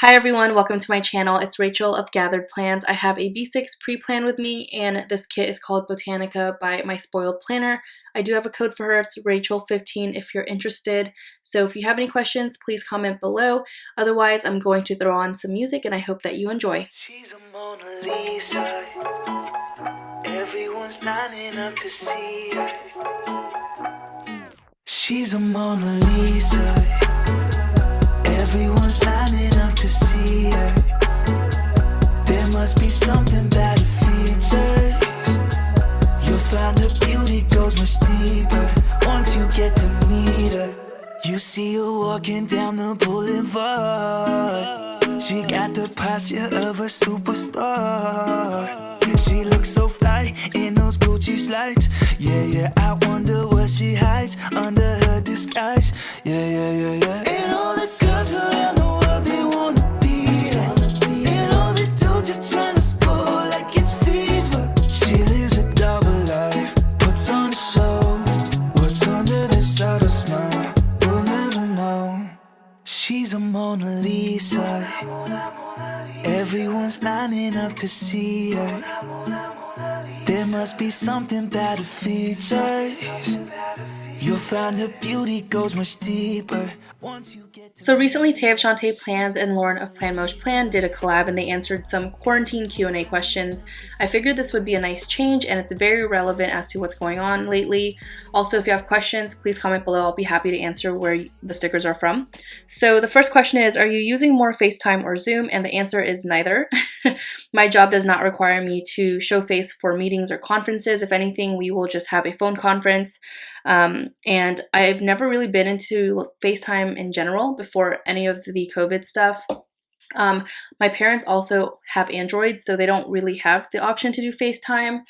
Hi everyone, welcome to my channel. It's Rachel of Gathered Plans. I have a B6 pre-plan with me, and this kit is called Botanica by My Spoiled Planner. I do have a code for her. It's Rachel15 if you're interested. So if you have any questions, please comment below. Otherwise, I'm going to throw on some music and I hope that you enjoy. She's a Mona Lisa. Everyone's lining up to see her. She's a Mona Lisa. Everyone's lining up to see her. There must be something about her features. You'll find her beauty goes much deeper once you get to meet her. You see her walking down the boulevard. She got the posture of a superstar. She looks so fly in those Gucci slides. Yeah, I wonder what she hides under her disguise. Yeah. And all the girls around the world, they wanna be her. And all the dudes are trying to score like it's fever. She lives a double life, puts on a show. What's under this subtle smile, we'll never know. She's a Mona Lisa. Everyone's lining up to see her. There must be something about her features. You'll find her beauty goes much deeper once you get to. So recently, Tay Plans and Lauren of Plan Mosh Plan did a collab and they answered some quarantine Q&A questions. I figured this would be a nice change and it's very relevant as to what's going on lately. Also, if you have questions, please comment below. I'll be happy to answer where the stickers are from. So the first question is, are you using more FaceTime or Zoom? And the answer is neither. My job does not require me to show face for meetings or conferences. If anything, we will just have a phone conference. And I've never really been into FaceTime in general before any of the COVID stuff. My parents also have Androids, so they don't really have the option to do FaceTime.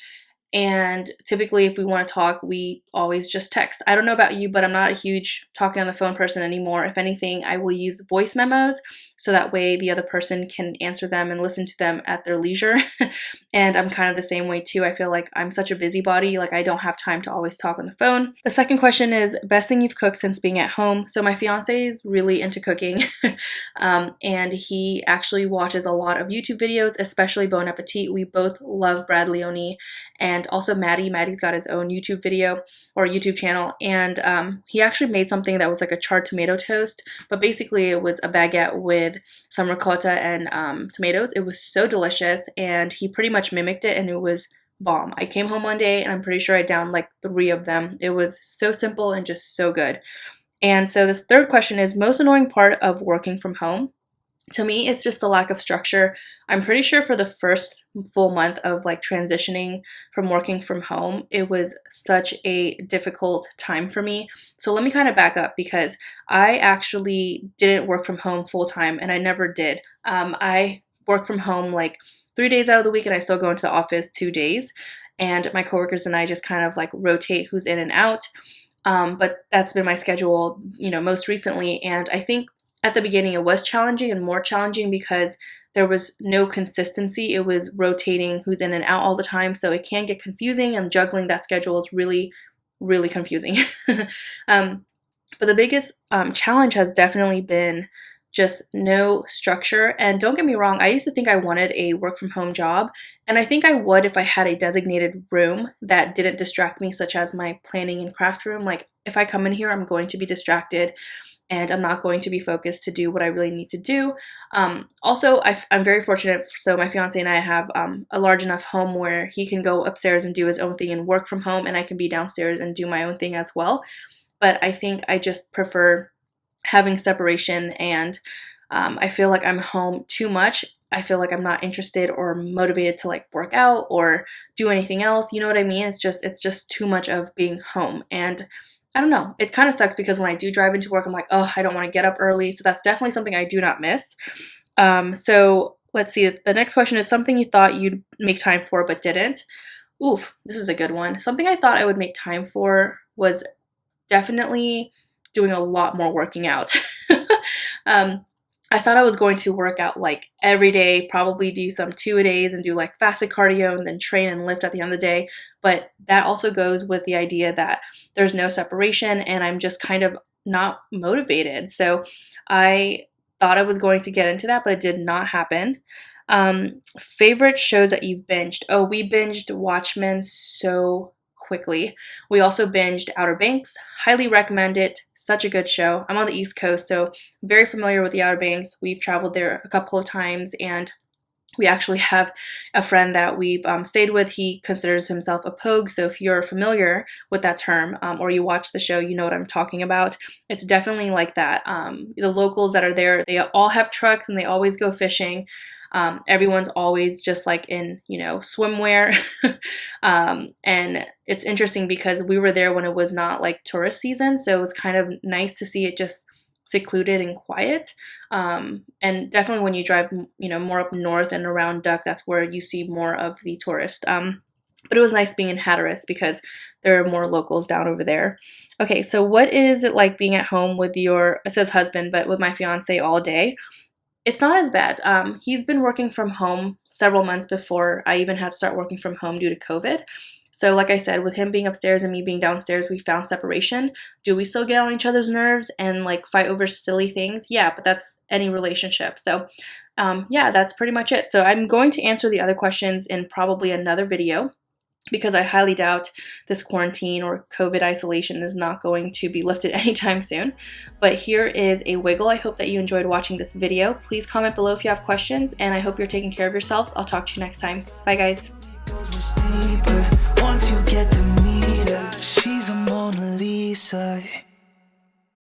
And typically if we want to talk, we always just text. I don't know about you, but I'm not a huge talking on the phone person anymore. If anything, I will use voice memos so that way the other person can answer them and listen to them at their leisure. And I'm kind of the same way too. I feel like I'm such a busybody, like I don't have time to always talk on the phone. The second question is, best thing you've cooked since being at home? So my fiance is really into cooking and he actually watches a lot of YouTube videos, especially Bon Appetit. We both love Brad Leone, and also Maddie's got his own YouTube video or YouTube channel, and he actually made something that was like a charred tomato toast, but basically it was a baguette with some ricotta and tomatoes. It was so delicious, and he pretty much mimicked it, and it was bomb. I came home one day and I'm pretty sure I downed like 3 of them. It was so simple and just so good. And so this third question is, most annoying part of working from home? To me, it's just a lack of structure. I'm pretty sure for the first full month of like transitioning from working from home, it was such a difficult time for me. So let me kind of back up, because I actually didn't work from home full time, and I never did. I work from home like 3 days out of the week, and I still go into the office 2 days. And my coworkers and I just kind of like rotate who's in and out. But that's been my schedule, most recently. And I think at the beginning it was challenging, and more challenging because there was no consistency. It was rotating who's in and out all the time, so it can get confusing, and juggling that schedule is really, really confusing. But the biggest challenge has definitely been just no structure. And don't get me wrong, I used to think I wanted a work from home job, and I think I would if I had a designated room that didn't distract me, such as my planning and craft room. Like if I come in here, I'm going to be distracted and I'm not going to be focused to do what I really need to do. Also, I'm very fortunate. So my fiance and I have a large enough home where he can go upstairs and do his own thing and work from home, and I can be downstairs and do my own thing as well. But I think I just prefer having separation, and I feel like I'm home too much. I feel like I'm not interested or motivated to like work out or do anything else. You know what I mean? It's just too much of being home. And I don't know, it kind of sucks because when I do drive into work, I'm like, oh, I don't want to get up early. So that's definitely something I do not miss. So let's see. The next question is, something you thought you'd make time for but didn't. Oof, this is a good one. Something I thought I would make time for was definitely doing a lot more working out. I thought I was going to work out like every day, probably do some 2-a-days and do like fasted cardio and then train and lift at the end of the day. But that also goes with the idea that there's no separation and I'm just kind of not motivated. So I thought I was going to get into that, but it did not happen. Favorite shows that you've binged? Oh, we binged Watchmen so quickly. We also binged Outer Banks. Highly recommend it. Such a good show. I'm on the East Coast, so very familiar with the Outer Banks. We've traveled there a couple of times, and we actually have a friend that we've stayed with. He considers himself a pogue, so if you're familiar with that term or you watch the show, you know what I'm talking about. It's definitely like that. The locals that are there, they all have trucks and they always go fishing. Everyone's always just like in, swimwear. And it's interesting because we were there when it was not like tourist season, so it was kind of nice to see it just secluded and quiet. And definitely when you drive, more up north and around Duck, that's where you see more of the tourists. But it was nice being in Hatteras because there are more locals down over there. Okay, so what is it like being at home with it says husband, but with my fiance all day? It's not as bad. He's been working from home several months before I even had to start working from home due to COVID. So like I said, with him being upstairs and me being downstairs, we found separation. Do we still get on each other's nerves and like fight over silly things? Yeah, but that's any relationship. So yeah, that's pretty much it. So I'm going to answer the other questions in probably another video, because I highly doubt this quarantine or COVID isolation is not going to be lifted anytime soon. But here is a wiggle. I hope that you enjoyed watching this video. Please comment below if you have questions, and I hope you're taking care of yourselves. I'll talk to you next time. Bye, guys. Once you get to meet her, she's a Mona Lisa.